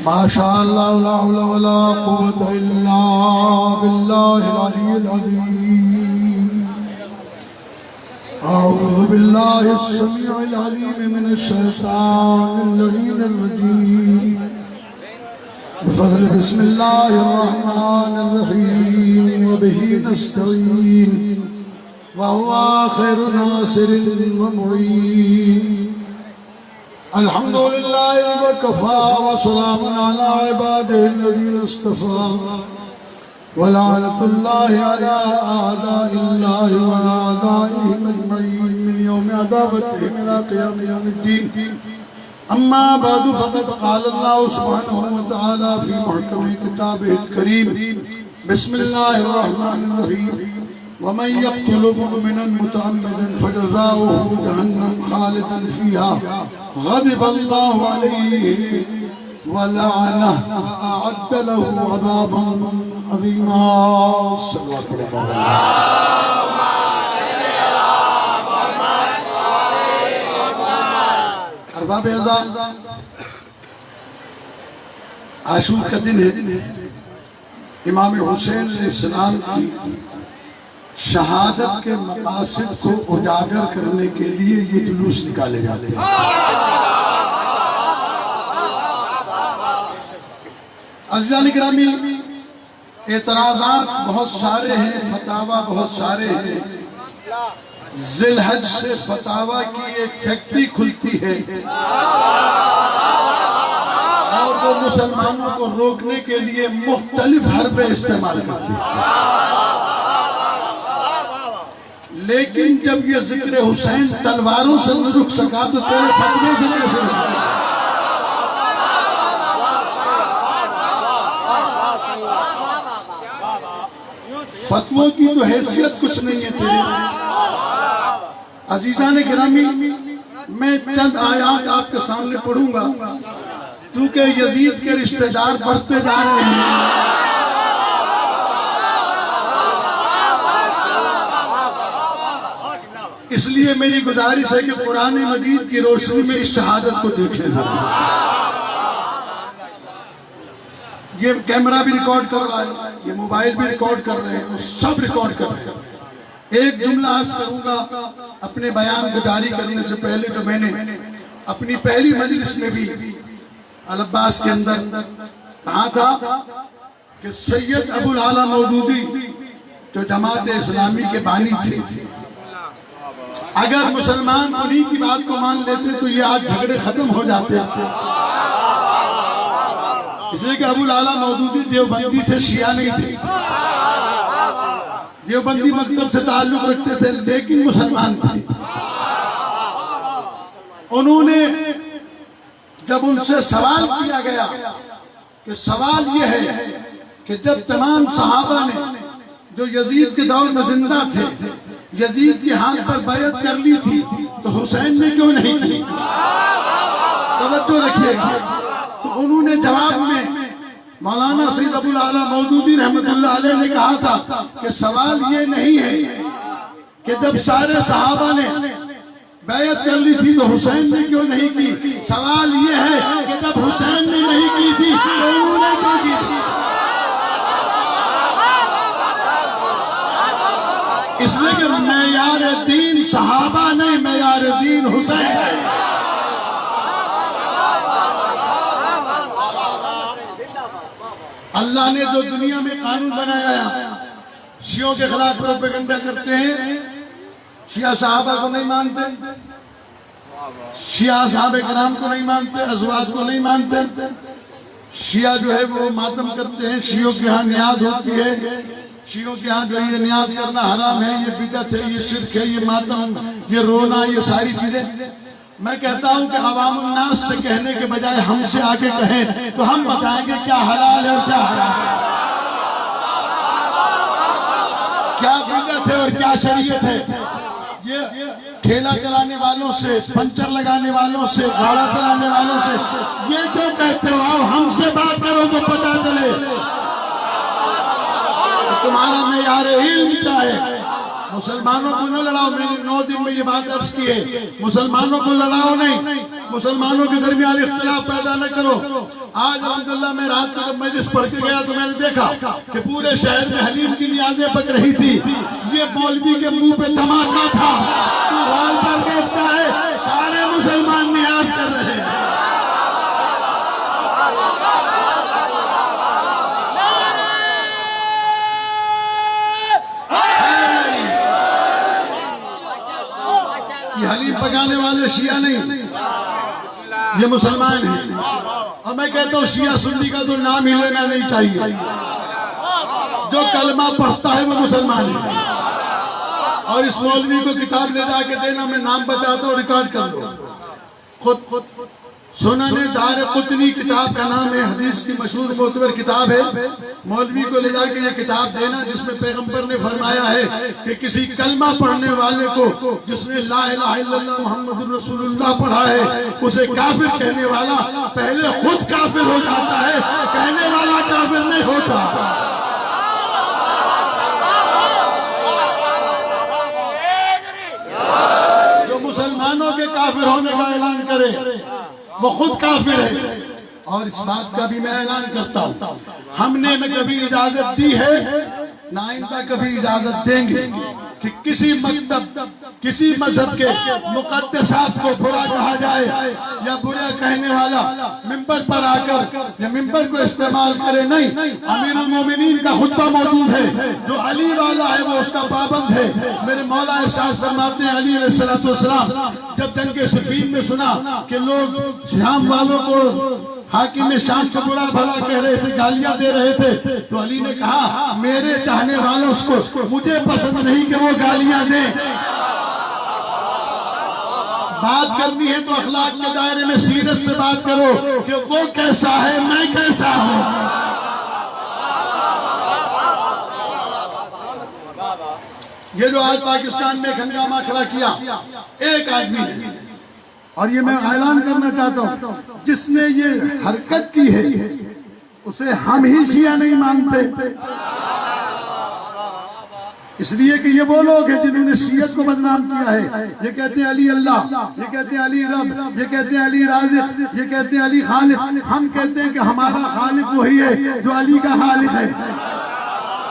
माशाअल्लाह ला हौला वला कुव्वता इल्ला बिल्लाहिल अलिय्यिल अज़ीम। अऊज़ु बिल्लाहिस समीउल अलीम मिनश शैतानिर रजीम। बिफ़ज़्लि बिस्मिल्लाहिर रहमानिर रहीम व बिही नस्तईन व हुवा खैरु नासिरिन व मुईन। अल्हम्दुलिल्लाह व कफ़ा व सलामुन अला इबादिहिल्लज़ीना इस्तफ़ा व लअनतुल्लाहि अला आदाइल्लाहि व आदाइहिम अजमईन मिन यौमि अदावतिहिम इला क़ियामि यौमिद्दीन। अम्मा बअदु फ़क़द क़ाल अल्लाहु सुब्हानहु व तआला फ़ी मुहकमि किताबिहिल करीम। बिस्मिल्लाहिर रहमानिर रहीम। वमन यक़्तुल मुमिनन मुतअम्मिदन फ़जज़ाउहु जहन्नम ख़ालिदन फ़ीहा ग़ज़िबल्लाहु अलैहि व लअनहु व अअद्द लहु अज़ाबन अज़ीमा। अरबाब अज़ान, आशूर का दिन है। इमाम हुसैन अलैहिस्सलाम की शहादत के मकासद को उजागर करने के लिए ये जुलूस निकाले जाते हैं। अज़ीज़ान गिरामी, एतराज़ात बहुत सारे हैं, फतावा बहुत सारे हैं। ज़िलहज से फतावा की एक फैक्ट्री खुलती है और वो मुसलमानों को रोकने के लिए मुख्तलिफ हरबे इस्तेमाल करती है। लेकिन जब ये जिक्र हुसैन तलवारों से न रुक सका तो तेरे फतवे से कैसे रुकेगा? फतवों की तो हैसियत कुछ नहीं है तेरे। अजीज़ान गिरामी, मैं चंद आयात आपके सामने पढ़ूंगा क्योंकि यजीद के रिश्तेदार बढ़ते जा रहे हैं। इसलिए मेरी गुजारिश है कि कुरान मजीद की रोशनी में इस शहादत को देखें जरूर। ये कैमरा भी रिकॉर्ड कर रहा है, ये मोबाइल भी रिकॉर्ड कर रहे हैं, सब रिकॉर्ड कर रहे हैं। एक जुमला अर्ज करूंगा अपने बयान को जारी करने से पहले। तो मैंने अपनी पहली मजलिस में भी अल अब्बास के अंदर कहा था कि सैयद अबुल आला मौदूदी जो जमात इस्लामी के बानी थे, अगर मुसलमान उन्हीं की बात को मान लेते तो ये आज झगड़े खत्म हो जाते। इसलिए कि अबुल आला मौदूदी देवबंदी थे, शिया नहीं थे। देवबंदी मकतब से ताल्लुक रखते थे लेकिन मुसलमान थे। उन्होंने जब उनसे सवाल किया गया कि सवाल ये है कि जब तमाम सहाबा ने जो यजीद के दौर में जिंदा थे यजीद के हाथ पर बैयत कर ली थी तो हुसैन ने क्यों नहीं की? तवज्जो रखिएगा। तो उन्होंने जवाब में मौलाना सैयद अबुल आला मौदूदी रहमतुल्लाह अलैह ने कहा था कि सवाल ये नहीं है कि जब सारे सहाबा ने बैयत कर ली थी तो हुसैन ने क्यों नहीं की। सवाल ये है कि जब हुसैन ने नहीं की थी तो उन्होंने क्यों की थी। इसलिए कि मेयार दीन सहाबा नहीं, मेयार दीन हुसैन है। अल्लाह ने जो दुनिया में कानून बनाया, शियों के खिलाफ प्रोपेगेंडा करते हैं। शिया सहाबा को नहीं मानते, शिया सहाबे कराम को नहीं मानते, अज़वाज को नहीं मानते। शिया जो है वो मातम करते हैं। शियों के यहाँ न्याज होती है, शियों के यहाँ जो ये न्याज करना हराम है, ये बिदअत है, ये शिर्क है, ये मातम, ये रोना, ये सारी चीजें। मैं कहता हूं कि अवामुन नास से कहने के बजाय हमसे आगे कहें तो हम बताएंगे क्या हलाल है और क्या हराम है। क्या बिदअत है और क्या शरीयत है। ये ठेला चलाने वालों से, पंचर लगाने वालों से, गाड़ा चलाने वालों से ये क्यों कहते हो? आप हमसे बात करो तो पता चले तुम्हारा मेयार इल्म क्या है। मुसलमानों को न लड़ाओ। मैंने 9 दिन में ये बात अर्ज की है, मुसलमानों को लड़ाओ नहीं, मुसलमानों के दरमियान इख्तिलाफ पैदा न करो। आज अल्हम्दुलिल्लाह मैं रात को जब मजलिस पढ़ के गया तो मैंने देखा कि पूरे शहर में हलीम की नियाज़ें पक रही थी। ये मौलवी के मुंह पे धमाका था। तू हॉल पर देखता है सारे मुसलमान नियाज कर रहे हैं। ये हलीम पकाने वाले शिया नहीं, ये मुसलमान हैं। और मैं कहता हूँ शिया सुन्नी का तो नाम ही लेना नहीं चाहिए। जो कलमा पढ़ता है वो मुसलमान है। और इस मौलवी को किताब ले जाके देना, मैं नाम बताता हूँ, रिकॉर्ड कर दो। खुद सुनने दारक़ुतनी किताब का नाम है, हदीस की मशहूर मोतबर किताब है। मौलवी को ले जाके ये किताब देना जिसमें पैगंबर ने फरमाया है कि किसी कलमा पढ़ने वाले को जिसने ला इलाहा इल्लल्लाह मुहम्मदुर रसूलुल्लाह पढ़ा है उसे काफिर कहने वाला पहले खुद काफिर हो जाता है, कहने वाला काफिर नहीं होता। जो मुसलमानों के काफिर होने का ऐलान करे वो खुद काफिर है। और इस बात का भी मैं ऐलान करता हूँ, हमने न कभी इजाजत दी है ना आइंदा कभी इजाजत देंगे कि किसी मकतब, किसी मजहब के मुक़द्दसात को बुरा कहा जाए या बुरा कहने वाला मिंबर पर आकर या मिंबर को इस्तेमाल करे। नहीं, अमीरुल मोमिनीन का खुतबा मौजूद है, जो अली वाला है वो उसका पाबंद है। मेरे मौला इरशाद फरमाते हैं अली अलैहिस्सलातु वस्सलाम जब जंग सिफ़ीन में सुना कि लोग शाम वालों को हाकिम शाम को बुरा भला कह रहे थे, गालियां दे रहे थे, तो अली ने कहा मेरे चाहने वालों को मुझे पसंद नहीं कि वो गालियां दें। बात करनी है तो अखलाक के दायरे में सीरत से बात करो कि वो कैसा है, मैं कैसा हूं। ये जो आज पाकिस्तान में हंगामा खड़ा किया एक आदमी ने, और ये मैं ऐलान करना चाहता हूं, जिसने ये हरकत की है उसे हम ही शिया नहीं मानते। इसलिए कि ये वो लोग हैं जिन्होंने शियत को बदनाम किया है। ये कहते हैं अली अल्लाह, ये कहते हैं अली रब, ये कहते हैं अली राज़िक़, ये कहते हैं अली खालिक। हम कहते हैं कि हमारा खालिक वही है जो अली का खालिक है,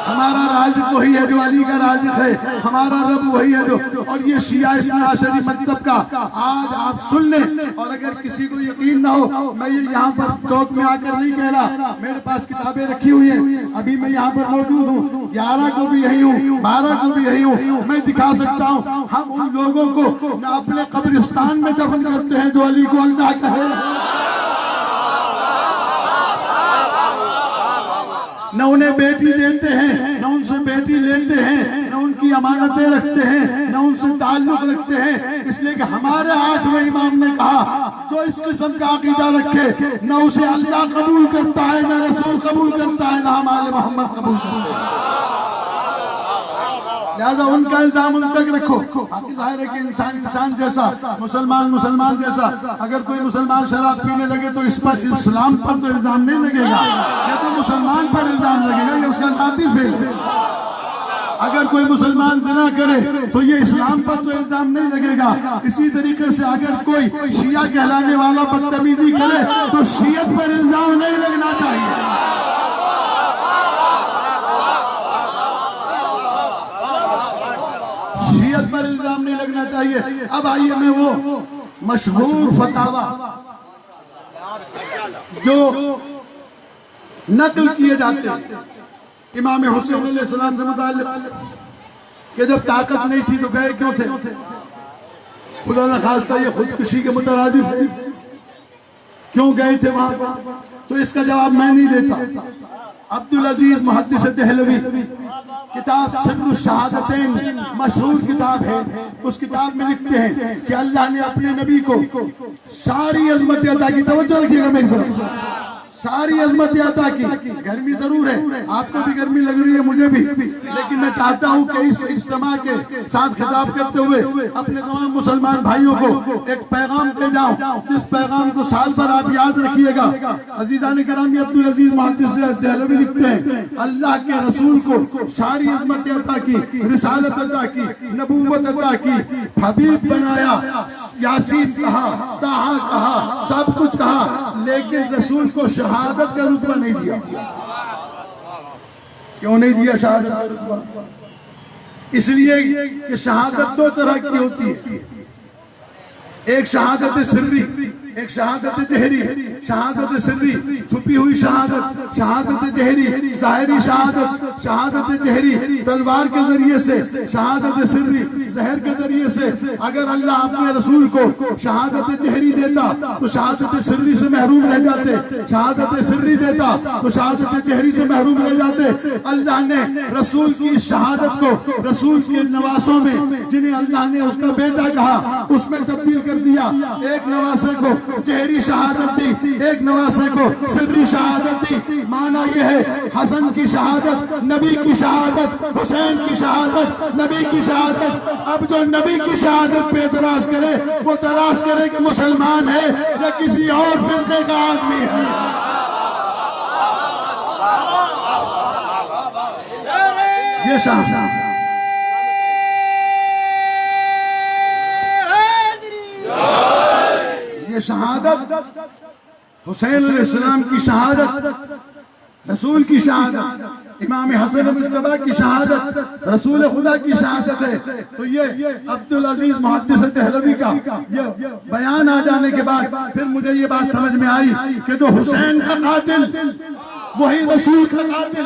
हमारा राज़िक़ वही है जो अली का राज़िक़ है, हमारा रब वही है जो। और ये शिया इस्ना अशरी मकतब का आज आप सुन लें। और अगर किसी को यकीन ना हो, मैं ये यहाँ पर चौक में आकर नहीं कह रहा, मेरे पास किताबें रखी हुई हैं, अभी मैं यहाँ पर मौजूद हूँ, 11 को भी यही हूँ, 12 को भी यही हूँ, मैं दिखा सकता हूँ। हम उन लोगों को न अपने कब्रिस्तान में दफन करते हैं जो अली को अल्लाह कहे, न उन्हें बेटी देते हैं, न उनसे बेटी लेते हैं, न उनकी अमानतें रखते हैं, न उनसे ताल्लुक रखते हैं। इसलिए कि हमारे 8वें इमाम ने कहा जो इस किस्म का अकीदा रखे न उसे अल्लाह कबूल करता है, न रसूल कबूल करता है, न हमारे मोहम्मद कबूल करता है। लिहाजा उनका इल्जाम उन तक रखो। बाकी जाहिर है कि इंसान इंसान जैसा, मुसलमान मुसलमान जैसा। अगर कोई मुसलमान शराब पीने लगे तो इस पर इस्लाम पर तो इल्जाम नहीं लगेगा, या तो मुसलमान पर इल्जाम लगेगा, ये उसका जाती फेल है। अगर कोई मुसलमान ज़िना करे तो ये इस्लाम पर तो इल्जाम नहीं लगेगा। इसी तरीके से अगर कोई शिया कहलाने वाला बदतमीजी करे तो शियत पर इल्जाम नहीं लगना चाहिए। शियत पर इल्जाम नहीं लगना चाहिए। अब आइए मैं वो मशहूर फतावा जो नकल किए जाते हैं इमाम हुसैन अलैहिस्सलाम से मुताल्लिक़ कि जब ताकत नहीं थी तो गए क्यों थे? खुदा न खास्ता ये खुदकुशी के मुतरादिफ है, क्यों गए थे वहां पर? तो इसका जवाब मैं नहीं देता। अब्दुल अजीज मुहद्दिस देहलवी किताब सिर्र शहादतैन मशहूर किताब है, उस किताब में लिखते हैं कि अल्लाह ने अपने नबी को सारी अज़मत अता की। तवज्जो रखिएगा मेरी तरफ, सारी अजमत अता की। गर्मी जरूर है, आपको भी गर्मी लग रही है, मुझे भी, लेकिन मैं चाहता हूँ कि इस इज्तिमा के साथ खिताब करते हुए अपने तमाम मुसलमान भाइयों को एक पैगाम दे जाऊं, जिस पैगाम को साल भर आप याद रखिएगा। अजीज़ान किरामी, अब्दुल अजीज मुहद्दिस देहलवी लिखते हैं, अल्लाह के रसूल को सारी अजमत अता की, रिसालत अता की, नबूवत अता की, हबीब बनाया, यासीन कहा, ताहा कहा, सब कुछ कहा, लेकिन रसूल को शहादत का रुतबा नहीं दिया। क्यों नहीं दिया शहादत का रुतबा? इसलिए कि शहादत दो तरह की होती है, एक शहादत सिर्री, एक शहादत जहरी। शहादत सिर्री छुपी हुई शहादत, शहादत जहरी जाहिरी शहादत, शहादत जहरी तलवार के जरिए से, शहादत सिर्री जहर के जरिए से। अगर अल्लाह अपने रसूल को शहादत जहरी देता तो शहादत सिर्री से महरूम रह जाते, शहादत सिर्री देता तो शहादत जहरी से महरूम रह जाते। अल्लाह ने रसूल की शहादत को रसूल के नवासों में, जिन्हें अल्लाह ने उसका बेटा कहा, उसमें तब्दील कर दिया। एक नवासे को जहरी शहादत दी, एक नवासे को सिर्री शहादत दी। माना यह है हसन की शहादत, नबी की शहादत, हुसैन की शहादत, नबी की शहादत। अब जो नबी की शहादत पे तलाश करे वो तलाश करे कि मुसलमान है या किसी और फिरके का आदमी है। ये शहादत, ये शहादत हुसैन अलैहिस्सलाम की शहादत, रसूल की शहादत, इमाम हसन मुज्तबा की शहादत, रसूल खुदा की शहादत है। तो ये अब्दुल अजीज मुहद्दिस देहलवी का ये बयान आ जाने के बाद फिर मुझे ये बात समझ में आई कि जो हुसैन का कातिल वही रसूल का कातिल,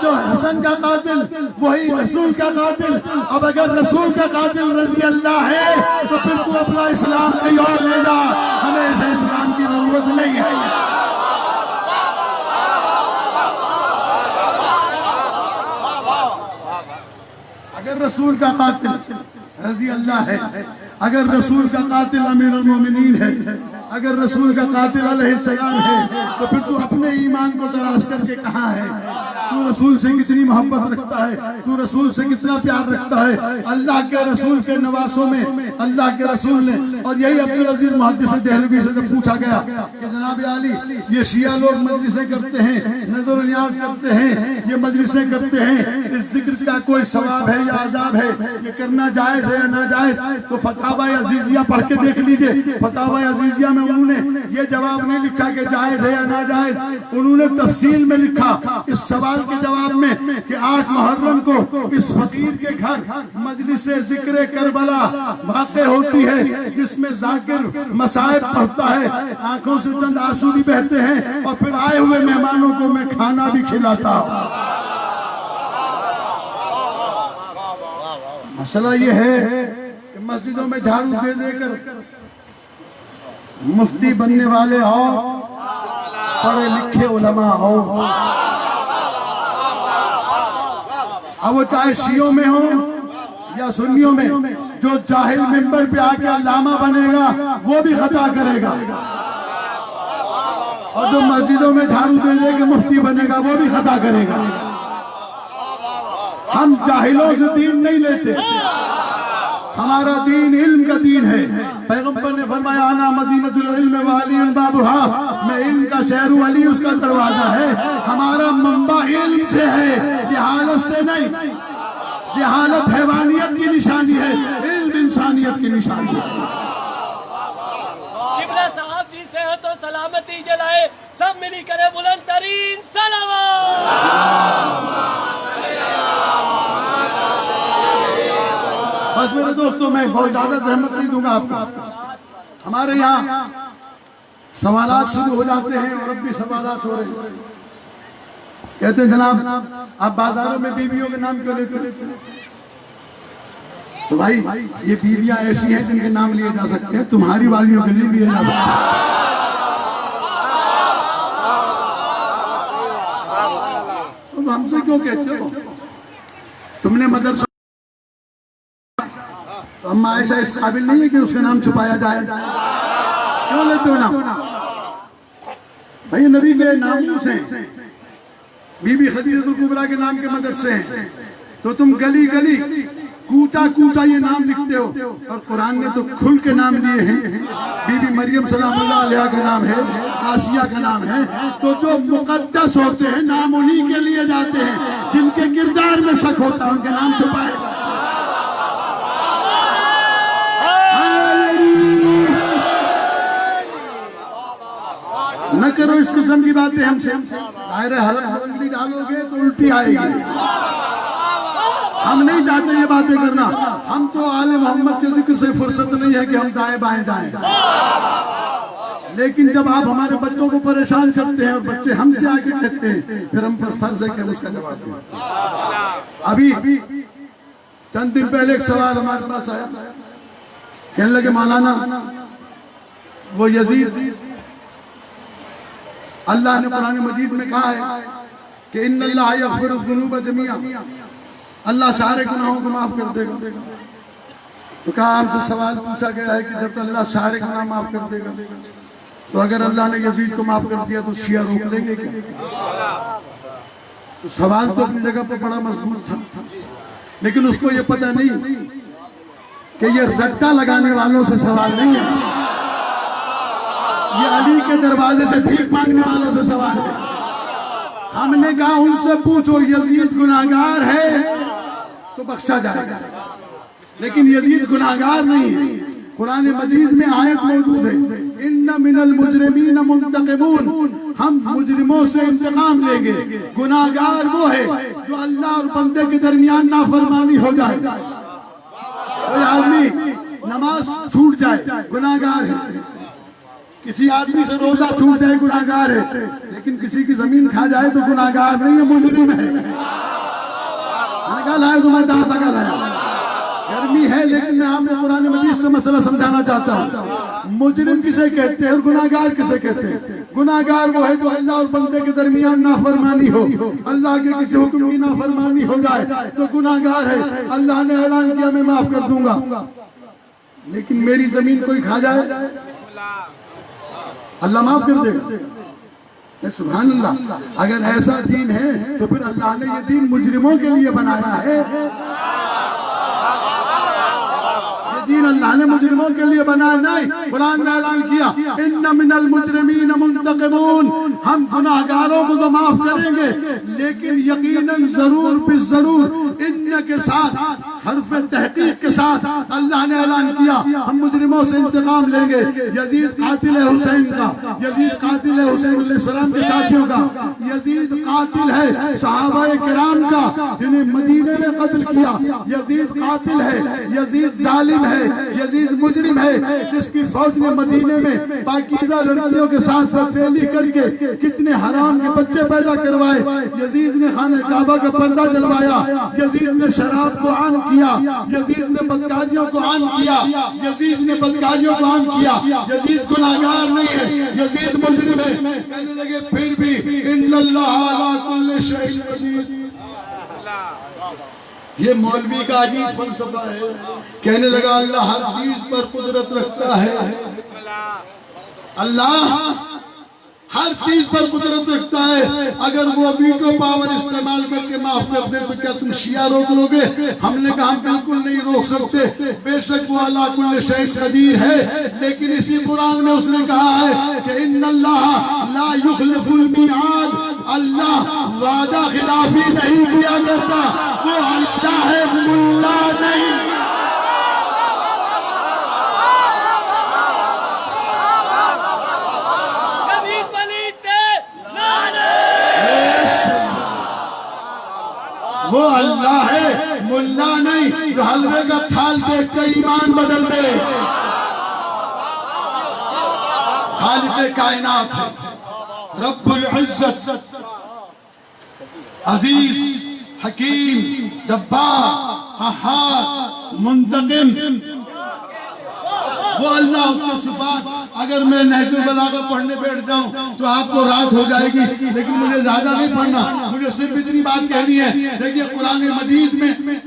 जो हसन का कातिल वही रसूल का कातिल। अब अगर रसूल का कातिल रजी अल्लाह है तो फिर तू अपना इस्लाम कहीं और ले जा, हमें इसे इस्लाम की जरूरत नहीं है। अगर रसूल का कातिल रजी अल्लाह है, अगर रसूल का कातिल अमीरुल मोमिनीन है, अगर रसूल का कातिल अलैहिस्सलाम है, तो फिर तू अपने ईमान को तलाश करके कहाँ है? तू रसूल से कितनी मोहब्बत रखता है, तू रसूल से कितना प्यार रखता है? अल्लाह के रसूल के नवासों में अल्लाह के रसूल ने, और यही अब्दुल अजीज मुहद्दिस देहलवी से जब पूछा गया कि जनाब आली, ये शिया लोग मजलिसें करते हैं, नजर नियाज करते हैं, ये मजलिसें करते हैं, इस जिक्र का कोई सवाब है या आजाब है, ये करना जायज है या नाजायज? तो फतावा अजीजिया पढ़ के देख लीजिए। फतावा अजीजिया में उन्होंने ये जवाब नहीं लिखा कि जायज है या नाजायज, उन्होंने तफसील में लिखा इस सवाल के जवाब में कि 8 मुहर्रम को इस फकीर के घर मजलिस जिक्र करबला वाक़े होती है, जिसमें जाकिर मसाइब पढ़ता है, आंखों से चंद आंसू भी बहते हैं, और फिर आए हुए मेहमानों को मैं खाना भी खिलाता हूं। मसला ये है कि मस्जिदों में झाड़ू दे देकर मुफ्ती बनने वाले हो, पढ़े लिखे उलमा हो, अब वो चाहे शियों में हो या सुन्नियों में, जो जाहिल मिंबर पे आके अल्लामा बनेगा वो भी खता करेगा, और जो मस्जिदों में झाड़ू दे दे के मुफ्ती बनेगा वो भी खता करेगा। हम जाहिलों से दीन नहीं लेते, हमारा दीन इल्म का दीन है। पैगंबर ने फरमाया आना मदीनतुल इल्म वालियुल बाबुहा, मैं इल्म का शहर हूं, अली उसका दरवाजा है। हमारा मंबा इल्म से है, जहालत से नहीं। जहालत हैवानियत की निशानी है, इल्म इंसानियत की निशानी है। किबला साहब जी से हो तो सलामती जलाए, सब मिली करे बुलंद तरीन सलावत। बस मेरे दोस्तों, मैं बहुत ज्यादा जहमत नहीं दूंगा आपको। हमारे यहाँ सवालात शुरू हो जाते हैं और अब भी सवालात हो रहे हैं। कहते हैं जनाब आप बाजारों में बीवियों के नाम क्यों लेते हैं? तो भाई ये बीवियां ऐसी हैं जिनके नाम लिए जा सकते हैं, तुम्हारी वालियों के लिए लिए जा सकते हैं। तुम हमसे क्यों कहते हो? तुमने मदरसा, तो अम्मा ऐसा इस काबिल नहीं है कि उसका नाम छुपाया जाए, क्यों लेते हो नाम? भाई नबी के नामूस हैं, बीबी खदीजतुल कुबरा के नाम के मदरसे हैं, तो तुम गली गली कूचा कूचा ये नाम लिखते हो, और कुरान ने तो खुल के नाम लिए हैं। बीबी मरियम सलामुल्लाह अलैहा का नाम है, आसिया का नाम है। तो जो मुकद्दस होते हैं नाम उन्हीं के लिए जाते हैं जिनके किरदार में शक होता है, उनके नाम छुपाएगा। न करो इस किस्म की बातें हमसे। अरे हल्दी डालोगे तो उल्टी आएगी। हम नहीं चाहते ये बातें करना। हम तो आले मोहम्मद के जिक्र से फुर्सत नहीं है कि हम दाएं बाएं जाएं। लेकिन जब आप हमारे बच्चों को परेशान करते हैं और बच्चे हमसे आके कहते हैं, फिर हम पर फर्ज है कि हम उसका जवाब दें। अभी चंद दिन पहले एक सवाल हमारे पास आया, कहने लगे मौलाना वो यजीद, अल्लाह ने कुरान मजीद में कहा है कि इन्नल्लाह यग़फ़िरुज़्ज़ुनूब जमीआ, अल्लाह सारे गुनाहों को माफ कर देगा। तो कहा हमसे सवाल पूछा गया है कि जब अल्लाह सारे गुनाह माफ कर देगा, तो अगर अल्लाह ने यजीद को माफ कर दिया तो शिया रोक देंगे क्या? तो सवाल तो अपनी जगह पर बड़ा मजबूत था, लेकिन उसको ये पता नहीं कि ये रट्टा लगाने वालों से सवाल नहीं है, ये अली के दरवाजे से भीख मांगने वालों से सवाल है। हमने कहा उनसे पूछो यजीद गुनाहगार है तो बख्शा जाएगा, लेकिन यजीद गुनाहगार नहीं है। कुरान मजीद में आयत मौजूद है, इन्ना मिनल मुजरिमीन मुंतकिमून, हम मुजरिमों से इंतकाम लेंगे। गुनाहगार वो है जो अल्लाह और बंदे के दरमियान नाफरमानी हो जाए। कोई आदमी नमाज छूट जाए गुनाहगार है, किसी आदमी से रोजा छूट जाए गुनाहगार है, लेकिन किसी की जमीन खा जाए तो गुनाहगार नहीं है, मुजरिम है। लाया तो मैं दासा लाया, गर्मी है, लेकिन मैं आपको कुरान मजीद से मसला समझाना चाहता हूँ। मुजरिम किसे कहते हैं और गुनाहगार किसे कहते हैं? गुनाहगार वो है जो अल्लाह और बंदे के दरमियान नाफरमानी हो, अल्लाह के किसी हुक्म की नाफरमानी हो जाए तो गुनाहगार है। अल्लाह ने ऐलान किया मैं माफ कर दूंगा, लेकिन मेरी जमीन कोई खा जाए अल्लाह माफ कर देगा। सुभान अल्लाह। अगर ऐसा दीन है तो फिर अल्लाह ने ये दीन मुजरिमों के लिए बनाया है। ये दीन अल्लाह ने मुजरिमों के लिए बनाया नहीं। कुरान ने ऐलान किया इन्ना मिनल मुजरिमीन मुंतकिमून, हम गुनाहगारों को तो माफ करेंगे, लेकिन यकीनन जरूर भी जरूर इन्न के साथ हर्फ तहकीक के साथ अल्लाह ने ऐलान किया हम मुजरिमों से इंतकाम लेंगे। यजीद कातिल है हुसैन का, यजीद कातिल है हुसैन अलैहिस्सलाम के साथियों का, यजीद कातिल है सहाबाए किराम का जिन्हें मदीने में कत्ल किया, यजीद कातिल है, यजीद जालिम है, यजीद मुजरिम है जिसकी फौज ने मदीने में पाकीज़ा लड़कियों के साथ बदफेली करके कितने हराम के बच्चे पैदा करवाए। यजीद ने खाने काबा का पर्दा जलवाया, यजीद ने शराब को आम किया, यजीद ने बदकारियों को आम किया, यजीद ने बदकारियों को आम किया। यजीद गुनाहगार नहीं है, यजीद मुजरिम है। कहने लगे फिर भी इन्नल्लाह अला कुल्लि शैइन कदीर। ये मौलवी का अजीब फलसफा है। कहने लगा अल्लाह हर चीज पर कुदरत रखता है, अल्लाह हर चीज पर कुदरत रखता है। अगर वो वीटो पावर इस्तेमाल करके माफ कर दे तो क्या तुम शिया रोक लोगे? हमने कहा हम बिल्कुल नहीं रोक सकते, बेशक वो अला कुल्ले शैइन कदीर है, लेकिन इसी कुरान में उसने कहा है कि इन्नल्लाह ला युखलिफुल मिआद, अल्लाह वादा खिलाफी नहीं किया करता, वो अल्लाह है मुल्ला नहीं। वो अल्लाह है मुल्ला नहीं जो हलवे का थाल देख कर ईमान बदल दे। खालिक़े कायनात है, रब्बुल इज्जत, अजीज, हकीम, जब्बार, कहार, मुंतकिम, वो अल्लाह उसके सिफात। अगर मैं नहजुल बलागा पढ़ने बैठ जाऊं तो आपको रात हो जाएगी, लेकिन मुझे ज्यादा नहीं पढ़ना, मुझे सिर्फ इतनी बात कहनी है। देखिए कुरान मजीद में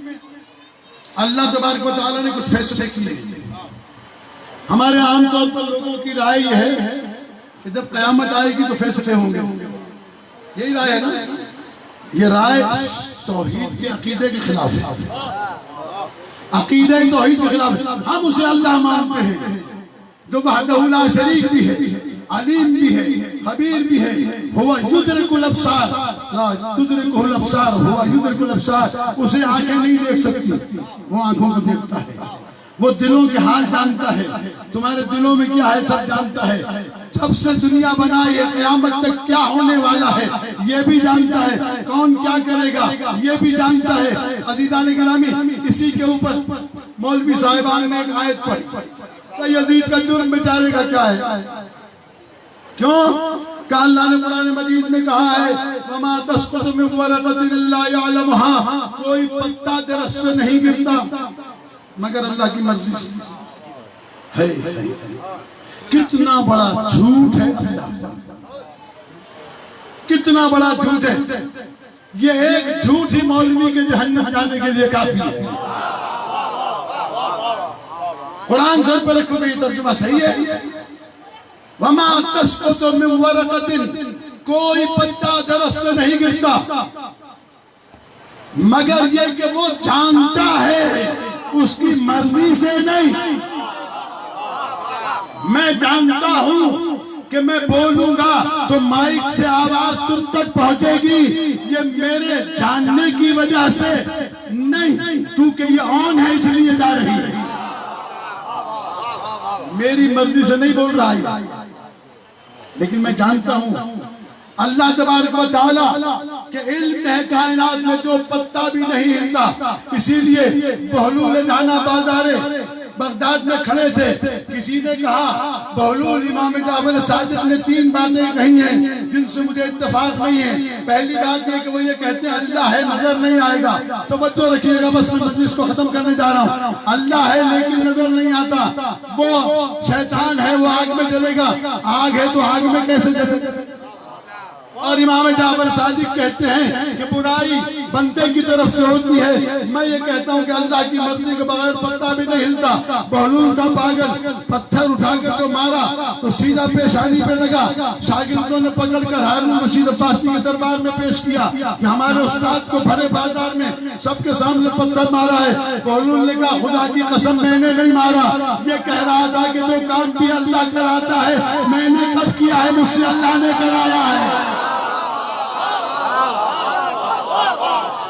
अल्लाह तबारक व तआला ने कुछ फैसले किए। हमारे आमतौर पर लोगों की राय यह है कि जब क़यामत आएगी तो फैसले होंगे। यही राय है ना? ये राय तौहीद के अकीदे के खिलाफ है, अकीदे तौहीद के खिलाफ है। हम उसे अल्लाह मानते हैं जो वहदहु ला शरीक भी है, अलीम भी है, खबीर भी है। हुवा युद्रिकुल अब्सार, ला तुद्रिकुल अब्सार, हुवा युद्रिकुल अब्सार। उसे आंखें नहीं देख सकती, वो आंखों को देखता है। वो दिलों के हाल जानता है, तुम्हारे दिलों में क्या है सब जानता है। जब से दुनिया बनाई है क़यामत तक क्या होने वाला है ये भी जानता है, कौन क्या करेगा ये भी जानता है। अज़ीज़ान गिरामी, इसी के ऊपर मौलवी साहिबान ने एक आयत पढ़ी, तो यजीद का जुर्म बेचारे का क्या है? क्यों? अल्लाह ने कुरान मजीद में कहा है, वमा तस्कुतु मिन वरक़तिन इल्ला यअलमुहा, कोई पत्ता दरख्त से नहीं गिरता मगर अल्लाह की मर्जी से है। कितना बड़ा झूठ है अल्लाह, कितना बड़ा झूठ है। ये एक झूठ ही मौलवी के जहन्नम जाने के लिए काफी है। कुरान शरीफ पर रखो, ये तर्जुमा सही है। वमा तस्कुतु मिन वरक़तिन, कोई पत्ता दरख्त से नहीं गिरता मगर ये कि वो जानता है उसकी मर्जी से नहीं। मैं जानता हूं कि मैं बोलूंगा तो माइक से आवाज तुम तक पहुंचेगी, ये मेरे जानने की वजह से नहीं, चूंकि ये ऑन है इसलिए जा रही है, मेरी मर्जी से नहीं बोल रहा है। लेकिन मैं जानता हूं अल्लाह तबारक व तआला के इल्म है कायनात में जो पत्ता भी नहीं हिलता। इसीलिए बहलूल जाना बाजारे बगदाद में खड़े थे, किसी ने कहा बहलूल इमाम जाफर सादिक ने 3 बातें कही हैं जिनसे मुझे इत्तेफाक नहीं है। पहली बात ये कि वो ये कहते हैं अल्लाह है नजर नहीं आएगा। तो बच्चों रखिएगा, बस मैं मजलिस को खत्म करने जा रहा हूँ। अल्लाह है लेकिन नजर नहीं आता, वो शैतान है, वो आग में जलेगा। आग है तो आग में कैसे जले? और इमाम जाफर सादिक कहते हैं कि बुराई बंदे की तरफ से होती है। मैं ये कहता हूँ कि अल्लाह की मर्जी के बगैर पत्ता भी नहीं हिलता। बहलूल का पागल पत्थर उठाकर तो मारा तो सीधा पेशानी पे लगा। शागिर्दों ने पकड़कर हारून रशीद अब्बासी के दरबार में पेश किया कि हमारे उस्ताद को भरे बाजार में सबके सामने पत्थर मारा है। बहलूल ने कहा खुदा की कसम मैंने नहीं मारा, ये कह रहा था कि जो काम भी अल्लाह कराता है मैंने कब किया है, मुझसे अल्लाह ने कराया है।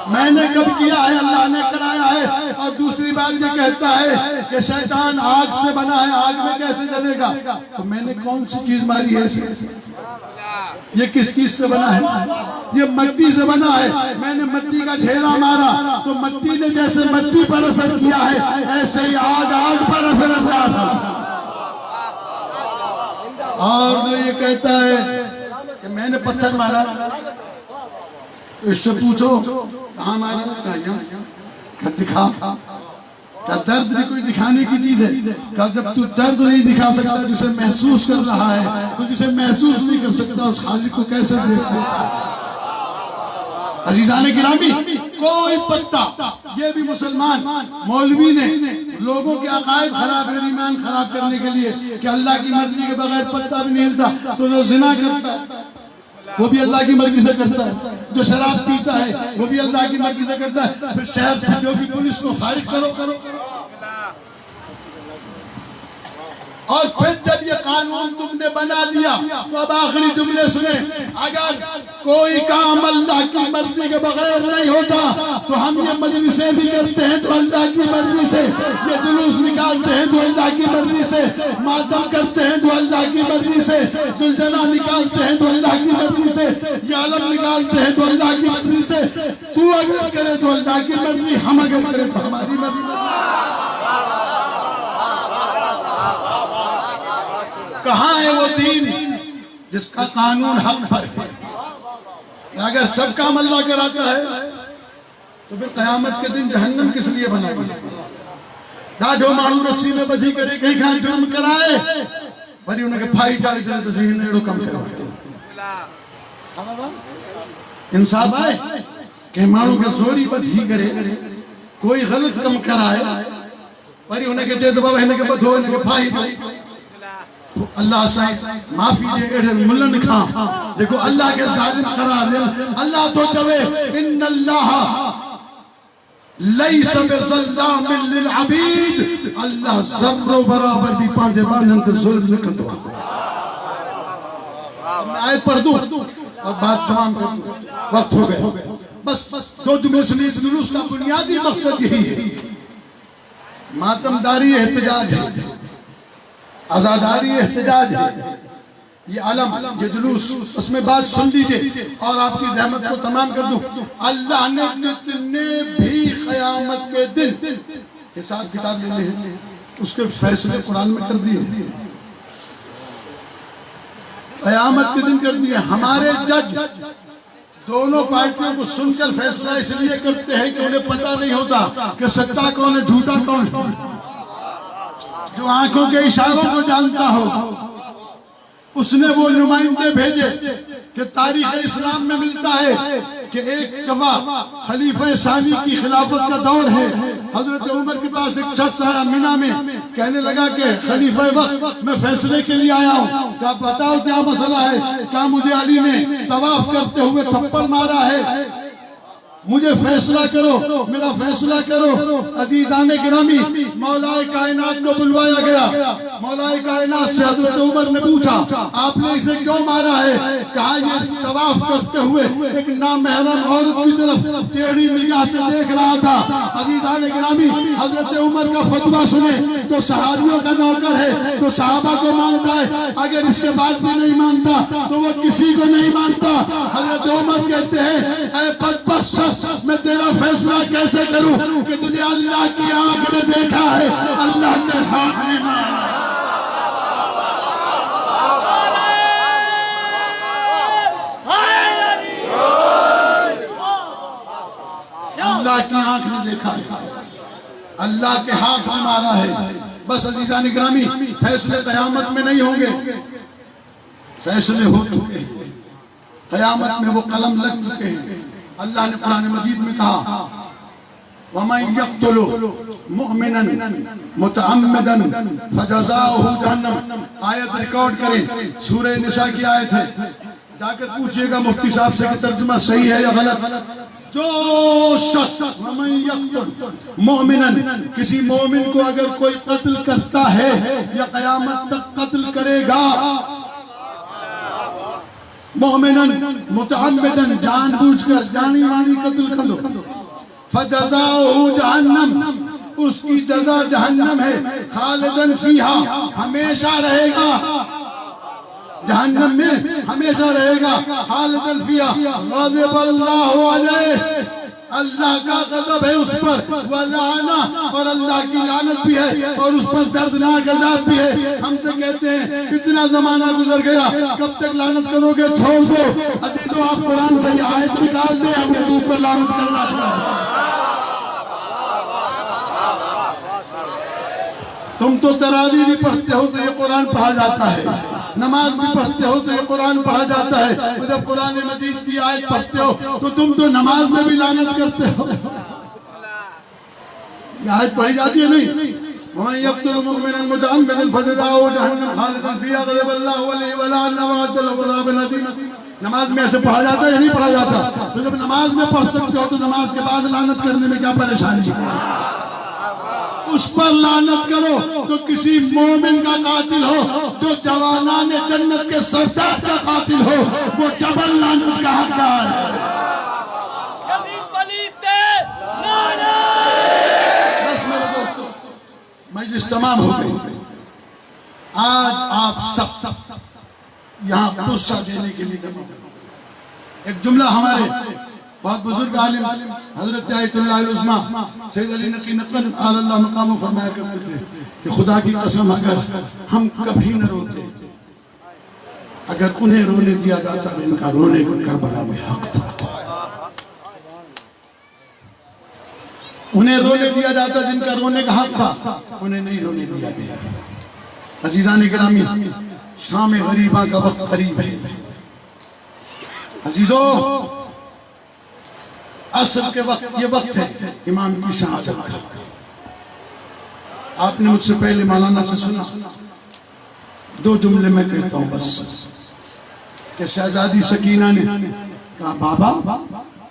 मैंने कब किया है, अल्लाह ने कराया है। और दूसरी बात ये कहता है कि शैतान आग से बना है, आग में कैसे जलेगा? तो मैंने कौन सी चीज मारी है इसे? ये किस चीज से बना है? ये मिट्टी से बना है। मैंने मिट्टी का ढेला मारा तो मिट्टी ने जैसे मिट्टी पर असर किया है ऐसे ही आग आग पर असर किया था। और जो ये कहता है कि मैंने पत्थर मारा, तो इससे पूछो कहाँ मारा? क्या दिखा? क्या दर्द भी कोई दिखाने की चीज है? क्या जब तू दर्द नहीं दिखा सकता जिसे महसूस कर रहा है तो जिसे महसूस नहीं कर सकता उस खालिक को कैसे देख सकता है? अज़ीज़ान गिरामी, कोई पत्ता, ये भी मुसलमान मौलवी ने लोगों के अकायद खराब है, ईमान खराब करने के लिए कि अल्लाह की मर्जी के बगैर पत्ता भी नहीं हिलता। तो जो जिना करता है वो भी अल्लाह की मर्जी से करता है, जो शराब पीता है वो भी अल्लाह की मर्जी से करता है। फिर शहर से की पुलिस को फारिग करो। और फिर जब ये कानून तुमने बना दिया तो अब आखिरी जुमले सुने, अगर कोई काम अल्लाह की मर्जी के बगैर नहीं होता तो हम ये मजलिसें भी करते हैं तो अल्लाह की मर्जी से, ये जुलूस निकालते हैं तो अल्लाह की मर्जी से, मातम करते हैं तो अल्लाह की मर्जी से, सुलझना निकालते हैं तो अल्लाह की मर्जी से, ये अलम निकालते हैं तो अल्लाह की मर्जी से। तू अगर करे तो अल्लाह की मर्जी, हम अगर करे तो हमारी मर्जी। कहाँ है वो दीन जिसका कानून हक पर है? अगर सब काम अल्लाह कराता है तो फिर कयामत के दिन जहन्नम किस लिए बनाई? ॾाढो माण्हू रस्सी में बधी करे कहीं खां जुर्म कराए वरी उनके फाई चाली करे तो सही ने एड़ो कम कराए। इंसाफ है कि माण्हू के जोरी बधी करे कोई गलत कम कराए वरी उनके चए तो बाबा हिनके बधो हिनके फाई दो। तो अल्लाह साईं माफ़ी दे मुल्लन खां देखो अल्लाह के ज़ालिम करार दे अल्लाह तो चवे इन्नल्लाह लैसा बिज़ल्लामिन लिल अबीद अल्लाह ज़र्रो बराबर भी पांजे बानन ते जुल्म न कंदो मैं आयत पढ़ दूं और बात तमाम कर दूं वक्त हो गया बस दो जुलूस का बुनियादी मकसद यही है मातमदारी एहतजाज है आजादारी एहतजाज है ये आलम ये जुलूस उसमें बात सुन लीजिए और आपकी रहमत को तमाम कर दूं अल्लाह ने जितने भी क़यामत के दिन हिसाब किताब लेने हैं उसके फैसले कुरान में कर दिए क़यामत के दिन कर दिए हमारे जज दोनों पार्टियों को सुनकर फैसला इसलिए करते हैं कि उन्हें पता नहीं होता कि सच्चा कौन है झूठा कौन है जो आंखों के इशारों को जानता हो उसने वो नुमाइंदे भेजे कि तारीख इस्लाम में मिलता है कि एक दफा खलीफा सानी की खिलाफत का दौर है हजरत उमर के पास एक शख्स आया मीना में कहने लगा कि खलीफा वक्त मैं फैसले के लिए आया हूँ क्या बताओ क्या मसला है क्या मुझे अली ने तवाफ करते हुए थप्पड़ मारा है मुझे फैसला करो मेरा फैसला करो अजीजाने गिरामी मौलाए कायनात को बुलवाया गया मौलाए कायनात से हजरत उमर ने पूछा आपने इसे क्यों मारा है कहा ये तवाफ करते हुए एक नामहरम औरत की तरफ टेढ़ी निगाह से देख रहा था अजीजाने गिरामी हजरत उमर का फतवा सुने तो सहाबियों का नौकर है तो सहाबा को मानता है अगर इसके बाद भी नहीं मानता तो वो किसी को नहीं मानता हजरत उमर कहते हैं ऐ बदबख्त मैं तेरा फैसला कैसे करूं कि तुझे अल्लाह की आंख में देखा है अल्लाह के हाथ में मारा अल्लाह की आंख में देखा है अल्लाह के हाथ में मारा है बस अजीजान ग्रामी फैसले कयामत में नहीं होंगे फैसले हो चुके हैं कयामत में वो कलम लग चुके हैं अल्लाह ने कुरान मजीद में कहा वमन यक़्तुलु मुअमिनन मुतअम्मिदन फजज़ाउहु जहन्नम आयत रिकॉर्ड करें सूरह निसा की आयत है जाकर पूछिएगा मुफ्ती साहब से कि तर्जुमा सही है या गलत जो शख्स वमन यक़्तुल मुअमिनन किसी मोमिन को अगर कोई कत्ल करता है या क़यामत तक कत्ल करेगा मोमिनन मुतअम्मिदन जानबूझकर जानी मानी कत्ल कर दो फजज़ाउहु जहन्नम उसकी जज़ा जहन्नम है खालिदन फीहा हमेशा रहेगा जहन्नम में हमेशा रहेगा खालिदन फीहा ग़ज़बल्लाहु अलैहि अल्लाह का गजब है उस पर वलाना और अल्लाह की लानत भी है और उस पर दर्दनाक अज़ाब भी है हमसे कहते हैं इतना जमाना गुजर गया कब तक लानत करोगे छोड़ दो अजीजों आप कुरान से ये आयत निकाल दे हम इस ऊपर लानत करना चाहते तुम तो तरावी भी पढ़ते हो तो ये कुरान पढ़ा जाता है नमाज भी पढ़ते हो तो ये कुरान पढ़ा जाता है तो जब कुरान मजीद की आयत पढ़ते हो तो तुम तो नमाज में भी लानत करते हो ये आयत पढ़ी जाती है नहीं वमन यक़्तुल मुअमिनन मुतअम्मिदन फजज़ाउहु जहन्नम खालिदन फीहा ग़ज़बल्लाहु अलैहि व लअनहु वअद्द लहु अज़ाबन अज़ीमा नमाज में ऐसे पढ़ा जाता है या नहीं पढ़ा जाता तो जब नमाज में पढ़ सकते हो तो नमाज के बाद लानत करने में क्या परेशानी है उस पर लानत करो तो किसी मोमिन का कातिल हो जो जवानान जन्नत के सरदार का कातिल हो वो डबल लानत का हकदार है बस मेरे दोस्तों मजलिस तमाम हो गई आज आप सब यहाँ पुरसा देने के लिए जमा एक जुमला हमारे बहुत बुजुर्ग आलिम हजरत आयतुल्लाह उज़्मा सैयद अली नकी नक़न आलल्लाह मक़ामो फरमाया करते थे कि खुदा की कसम अगर हम कभी न रोते अगर उन्हें रोने दिया जाता तो इनका रोने को करबला में हक था उन्हें रोने दिया जाता जिनका रोने का हक था उन्हें नहीं रोने दिया गया अजीज़ान गिरामी शाम गरीबा का वक्त करीब है अजीजों असर के वक्त ये वक्त है इमाम की शहादत का आपने मुझसे पहले मौलाना से सुना दो जुमले में कहता हूँ बस कि शहजादी सकीना ने कहा बाबा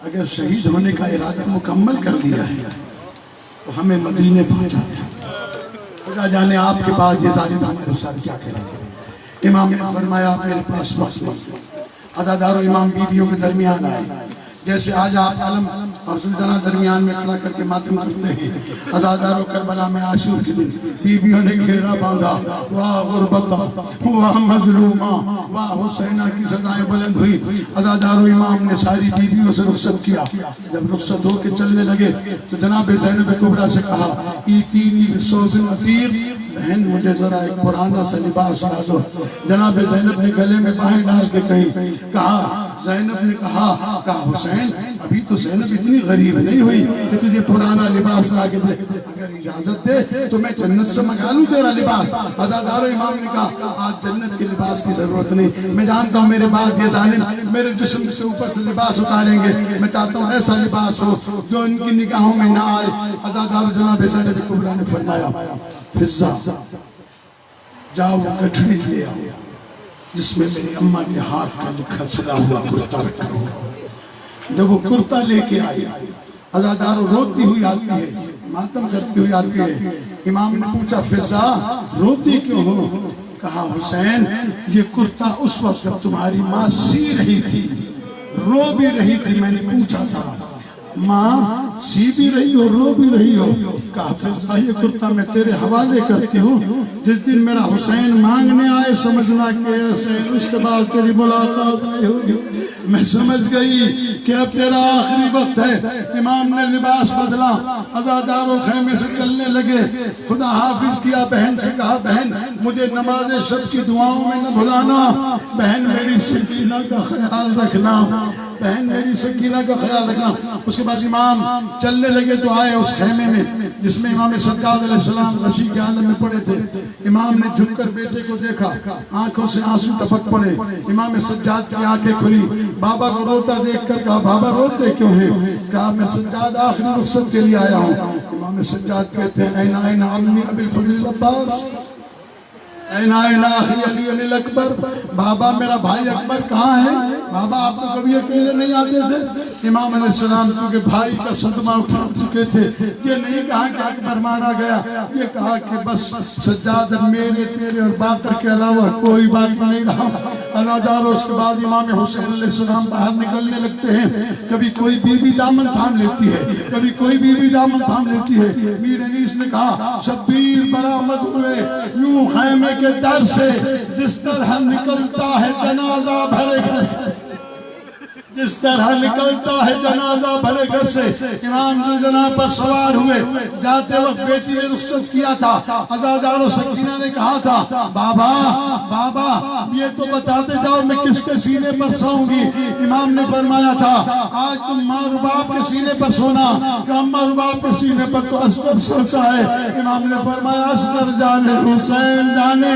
अगर शहीद होने का इरादा मुकम्मल कर लिया है तो हमें मदीने पहुंचा दो। खुदा जाने आपके पास ये जालिम हमारे साथ क्या करेंगे। इमाम ने फरमाया मेरे पास वक्त अज़ादारों इमाम बीवियों के दरमियान आए, जैसे आज आप आलम और सुल्ताना दरमियान में खड़ा करके मातम करते हैं। अज़ादारों करबला में आशूर के दिन बीवियों ने घेरा बांधा, वाह गुरबता वाह मजलूमा वाह हुसैना की सदाएं बुलंद हुई। अज़ादारों इमाम ने सारी बीवियों से रुखसत किया। जब रुखसत होकर चलने लगे तो जनाब ज़ैनब कुबरा से कहा ईतीनी बिसौबिन अतीर, बहन मुझे जरा एक पुराना सा लिबास ला दो। जनाब ज़ैनब ने गले में बाहें डाल के कहा ज़ैनब ने कहा हुसैन अभी तो ज़ैनब इतनी गरीब नहीं हुई कि तुझे पुराना लिबास ला के दे, अगर इजाजत दे तो मैं जन्नत से मंगा लूं तेरा लिबास। अज़ादारों इमाम ने कहा आज जन्नत के लिबास की जरूरत नहीं, मैं जानता हूँ मेरे बाद ये जालिम मेरे जिस्म से ऊपर से लिबास उतारेंगे। मैं चाहता हूँ ऐसा लिबास हो जो इनकी निगाहों में ना आए। अज़ादारों जनाब ज़ैनब कुबरा ने फरमाया फिज़ा जाओ गठरी ले आओ जिसमें मेरी अम्मा के हाथ का लिखा सिला हुआ कुर्ता रखा होगा। जब वो कुर्ता लेके आई अज़ादारों रोती हुई आती है, मातम करती हुई आती है। इमाम ने पूछा फिज़ा रोती क्यों हो? कहा हुसैन ये कुर्ता उस वक्त जब तुम्हारी माँ सी रही थी रो भी रही थी, मैंने पूछा था माँ सी भी रही हो रो भी रही हो? कहा फिज़ा ये कुर्ता मैं तेरे हवाले करती हूँ, जिस दिन मेरा हुसैन मांगने आए समझना कि ऐसे उसके बाद तेरी मुलाकात नहीं होगी। मैं समझ गई कि अब तेरा आखिरी वक्त है। इमाम ने लिबास बदला, अज़ादारों खेमे से चलने लगे। खुदा हाफिज किया, बहन से कहा बहन मुझे नमाज शब की दुआओं में न भुलाना, बहन मेरी सकीना का ख्याल रखना, बहन मेरी सकीना का ख्याल रखना। उसके बाद इमाम चलने लगे तो आए उस खेमे में जिसमें इमाम सज्जाद अलैहिस्सलाम रशी के आलम में पड़े थे। इमाम ने झुककर बेटे को देखा, आंखों से आंसू टपक पड़े। इमाम सज्जाद की आंखें खुली, बाबा को रोता देखकर कहा बाबा रोते क्यों हैं? कहा मैं सज्जाद आखिरी रुखसत के लिए आया हूँ। इमाम सज्जाद कहते हैं ऐना ऐना अम्मी अबिल फजल अब्बास, ऐना ऐना अखी अली अनिल अकबर, बाबा मेरा भाई अकबर कहाँ है? बाबा आप तो कभी अकेले नहीं आते थे। इमाम अलैहिस्सलाम क्योंकि भाई का सदमा उठा चुके थे, ये नहीं कहा कि अकबर मारा गया, ये कहा कि बस सज्जाद मेरे तेरे और बाकर के अलावा कोई बाकी नहीं रहा। अज़ादारों उसके बाद इमाम हुसैन अलैहिस्सलाम बाहर निकलने लगते हैं। कभी कोई बीवी दामन थाम लेती है, कभी कोई बीवी दामन थाम लेती है। मीर अनीस ने कहा शब्बीर बरामद हुए यूं खैमे के दर से, जिस तरह निकलता है जनाजा भरे घर से, जिस तरह निकलता है जनाजा भरे घर से। इमाम जुलजना पर सवार हुए, जाते वक्त बेटी ने रुखसत किया था। अज़ादारों सकीना ने कहा था बाबा बाबा ये तो बताते जाओ मैं किसके सीने पर सोऊंगी? इमाम ने फरमाया था आज तुम माँ और बाप के सीने पर सोना। अम्मा और बाप के सीने पर तो असगर सोचा है। इमाम ने फरमाया असगर जाने हुसैन जाने,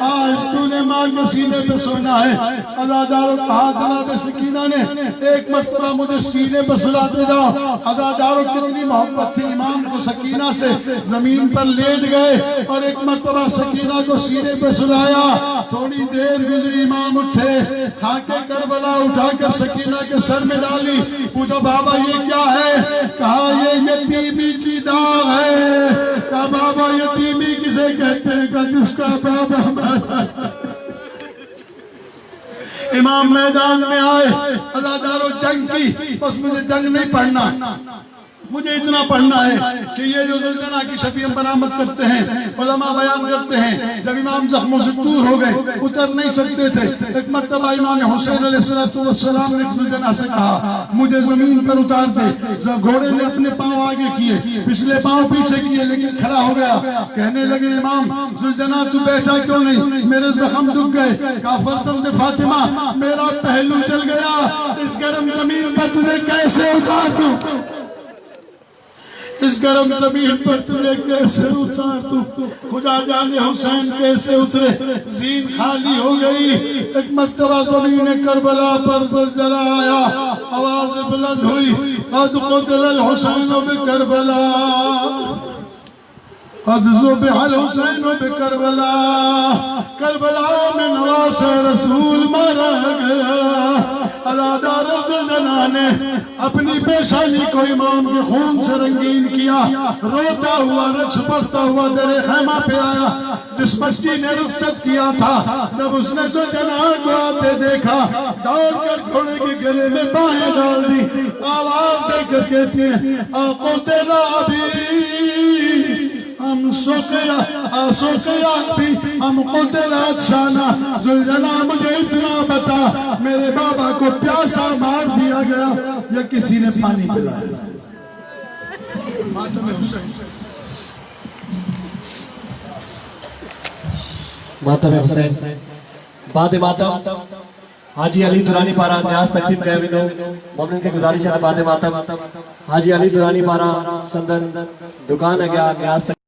आज तूने माँ के सीने पर सोना है। अज़ादारों कहा जनाब सकीना ने एक मर्तबा मुझे सीने पर सुलाते जाओ। अज़ादारों कितनी मोहब्बत थी इमाम को सकीना से, जमीन पर लेट गए और एक मर्तबा सकीना को सीने पर सुलाया। थोड़ी देर गुजरी, इमाम उठे, खाके करबला उठाकर सकीना के सर में डाली। पूछा बाबा ये क्या है? कहा ये यतीमी की दाग है। कहा बाबा यतीमी किसे कहते हैं? कहा जिसका बाबा। इमाम मैदान में आए, अज़ादारों जंग की, बस मुझे जंग नहीं पढ़ना, मुझे इतना पढ़ना है कि ये जो जुलजना की शबी हम बरामद करते हैं, उलमा बयान करते हैं जब इमाम जख्मों से दूर हो गए, उतर नहीं सकते थे। एक मर्तबा इमाम हुसैन अलैहिस्सलाम ने जुलजना से कहा मुझे जमीन पर उतार दे। घोड़े ने अपने पांव आगे किए, पिछले पांव पीछे किए, लेकिन खड़ा हो गया। कहने लगे इमाम जुलजना तू बैठा क्यों नहीं? मेरे जख्म दुख गए। कहा फर्जंद फातिमा मेरा पहलू जल गया, इस गर्म जमीन पर तुझे कैसे उतार दूं? इस गर्म जमीन पर तुझे कैसे उतार दूं? खुदा जाने हुसैन कैसे उतरे। जीन खाली हो गई। एक मर्तबा ज़मीन करबला पर ज़लज़ला आया, आवाज़ बुलंद हुई, क़द क़ुतिल हुसैन बिकरबला। अदजो बेहल हुसैन बे करबला, करबला में नवास रसूल मारा गया। अलादार ने अपनी पेशानी को इमाम के खून से रंगीन किया। रोता हुआ रक्स पढ़ता हुआ दरे खैमा पे आया। जिस बच्ची ने रुखसत किया था, जब उसने तो जना को आते देखा, दौड़कर घोड़े के गले में बाहें डाल दी। आवाज देकर कहती है आको तेरा भी हम सोकिया भी हम कुतला शाना। जुलझना मुझे इतना बता, मेरे बाबा को प्यासा मार दिया गया या किसी ने पानी पिलाया? मातम हुसैन, मातम हुसैन बाद मातम हाजी अली दुरानी पारा न्यास तकसीम कया वेंदो। मोमिन खे गुज़ारिश आहे त बाद मातम हाजी अली दुरानी पारा संदन दुकान अॻियां न्यास